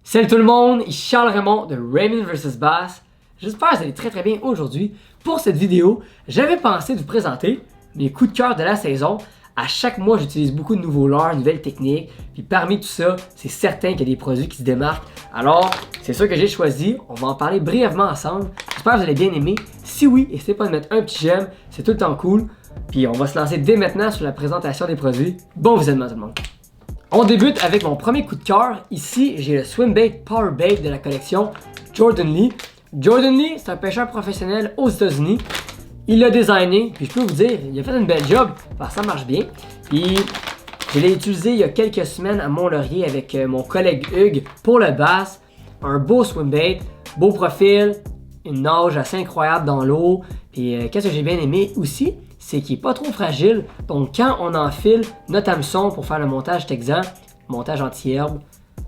Salut tout le monde, ici Charles Raymond de Raymond vs Bass. J'espère que vous allez très bien aujourd'hui. Pour cette vidéo, j'avais pensé de vous présenter mes coups de cœur de la saison. À chaque mois, j'utilise beaucoup de nouveaux leurres, nouvelles techniques. Puis parmi tout ça, c'est certain qu'il y a des produits qui se démarquent. Alors, c'est ça que j'ai choisi. On va en parler brièvement ensemble. J'espère que vous allez bien aimer. Si oui, n'hésitez pas à mettre un petit j'aime, c'est tout le temps cool. Puis on va se lancer dès maintenant sur la présentation des produits. Bon visionnement tout le monde! On débute avec mon premier coup de cœur. Ici, j'ai le Swimbait Power Bait de la collection Jordan Lee. Jordan Lee, c'est un pêcheur professionnel aux États-Unis. Il l'a designé, puis je peux vous dire, il a fait une belle job, parce que ça marche bien. Puis, je l'ai utilisé il y a quelques semaines à Mont-Laurier avec mon collègue Hugues pour le bass. Un beau Swimbait, beau profil, une nage assez incroyable dans l'eau. Puis, qu'est-ce que j'ai bien aimé aussi, c'est qu'il n'est pas trop fragile. Donc, quand on enfile notre hameçon pour faire le montage texan, montage anti-herbe,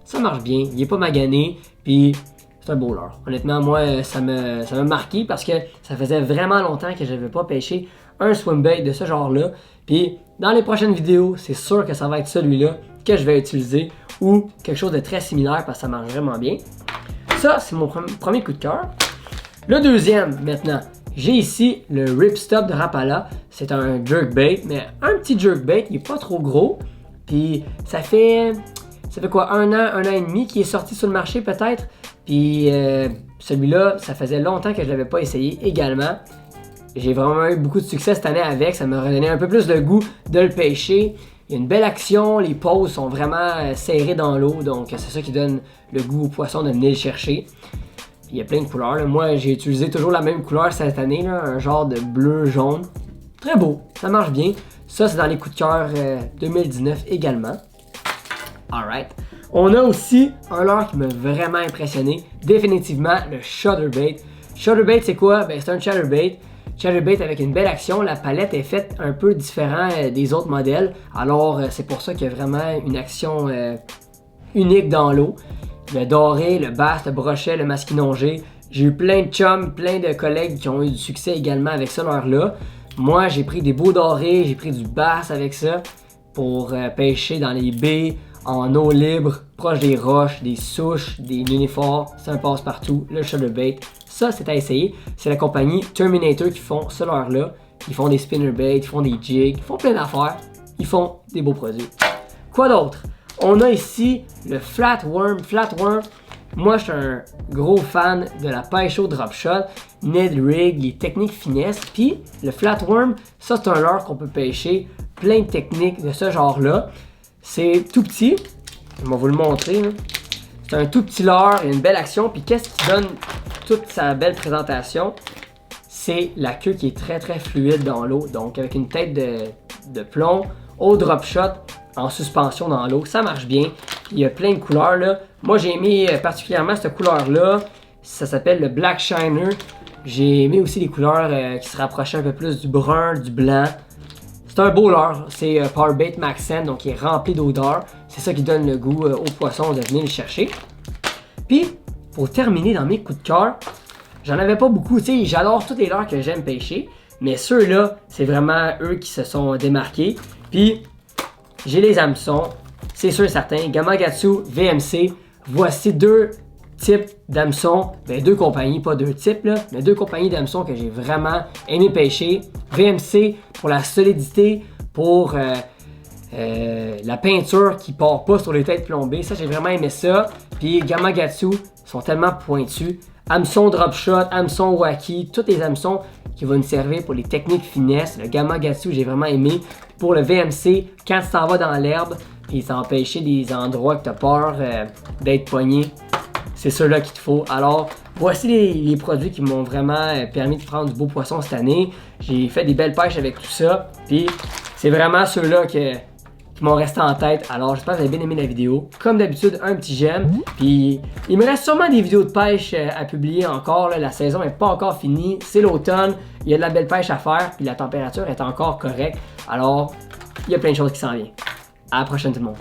ça marche bien. Il n'est pas magané. Puis, c'est un beau leurre. Honnêtement, moi, ça m'a marqué parce que ça faisait vraiment longtemps que je n'avais pas pêché un swimbait de ce genre-là. Puis, dans les prochaines vidéos, c'est sûr que ça va être celui-là que je vais utiliser ou quelque chose de très similaire parce que ça marche vraiment bien. Ça, c'est mon premier coup de cœur. Le deuxième, maintenant. J'ai ici le Ripstop de Rapala. C'est un jerkbait, mais un petit jerkbait, il n'est pas trop gros. Puis ça fait quoi, un an et demi qu'il est sorti sur le marché peut-être. Puis celui-là, ça faisait longtemps que je ne l'avais pas essayé également. J'ai vraiment eu beaucoup de succès cette année avec. Ça m'a redonné un peu plus de goût de le pêcher. Il y a une belle action, les pauses sont vraiment serrées dans l'eau. Donc c'est ça qui donne le goût au poisson de venir le chercher. Il y a plein de couleurs. Là. Moi, j'ai utilisé toujours la même couleur cette année, là, un genre de bleu-jaune. Très beau, ça marche bien. Ça, c'est dans les coups de cœur 2019 également. Alright. On a aussi un leurre qui m'a vraiment impressionné. Définitivement, le Shutterbait. Shutterbait, c'est quoi? Ben, c'est un chatterbait. Chatterbait avec une belle action. La palette est faite un peu différent des autres modèles. Alors, c'est pour ça qu'il y a vraiment une action unique dans l'eau. Le doré, le bass, le brochet, le masquinongé. J'ai eu plein de chums, plein de collègues qui ont eu du succès également avec ce leurre-là. Moi, j'ai pris des beaux dorés, j'ai pris du bass avec ça pour pêcher dans les baies, en eau libre, proche des roches, des souches, des nénuphars. C'est un passe-partout, le Shutterbait. Ça, c'est à essayer. C'est la compagnie Terminator qui font ce leurre-là. Ils font des spinnerbaits, ils font des jigs, ils font plein d'affaires. Ils font des beaux produits. Quoi d'autre? On a ici le Flatworm. Flatworm, moi je suis un gros fan de la pêche au drop shot, Ned rig, les techniques finesse. Puis le Flatworm, ça c'est un leurre qu'on peut pêcher, plein de techniques de ce genre-là. C'est tout petit, je vais vous le montrer. C'est un tout petit leurre, il y a une belle action. Puis qu'est-ce qui donne toute sa belle présentation? C'est la queue qui est très fluide dans l'eau. Donc avec une tête de plomb au drop shot, en suspension dans l'eau, ça marche bien. Il y a plein de couleurs là. Moi j'ai aimé particulièrement cette couleur là. Ça s'appelle le Black Shiner. J'ai aimé aussi les couleurs qui se rapprochaient un peu plus du brun, du blanc. C'est un beau leurre. C'est Powerbait Maxen, donc il est rempli d'odeur. C'est ça qui donne le goût au poisson de venir le chercher. Puis, pour terminer dans mes coups de cœur, j'en avais pas beaucoup. Tu sais, j'adore tous les leurres que j'aime pêcher. Mais ceux-là, c'est vraiment eux qui se sont démarqués. Puis, j'ai les hameçons, c'est sûr et certain, Gamakatsu, VMC. Voici deux types d'hameçons, ben deux compagnies, pas deux types là, mais deux compagnies d'hameçons que j'ai vraiment aimé pêcher. VMC pour la solidité, pour la peinture qui part pas sur les têtes plombées, ça j'ai vraiment aimé ça. Puis Gamakatsu sont tellement pointus. Hameçon drop shot, hameçon wacky, tous les hameçons qui vont nous servir pour les techniques finesse. Le Gamakatsu, j'ai vraiment aimé. Pour le VMC, quand tu t'en vas dans l'herbe, puis s'empêcher des endroits que tu as peur d'être pogné, c'est ceux-là qu'il te faut. Alors, voici les produits qui m'ont vraiment permis de prendre du beau poisson cette année. J'ai fait des belles pêches avec tout ça. Puis, c'est vraiment ceux-là qui m'ont resté en tête. Alors, j'espère que vous avez bien aimé la vidéo. Comme d'habitude, un petit j'aime. Puis, il me reste sûrement des vidéos de pêche à publier encore. Là. La saison n'est pas encore finie. C'est l'automne. Il y a de la belle pêche à faire. Puis, la température est encore correcte. Alors, il y a plein de choses qui s'en viennent. À la prochaine tout le monde.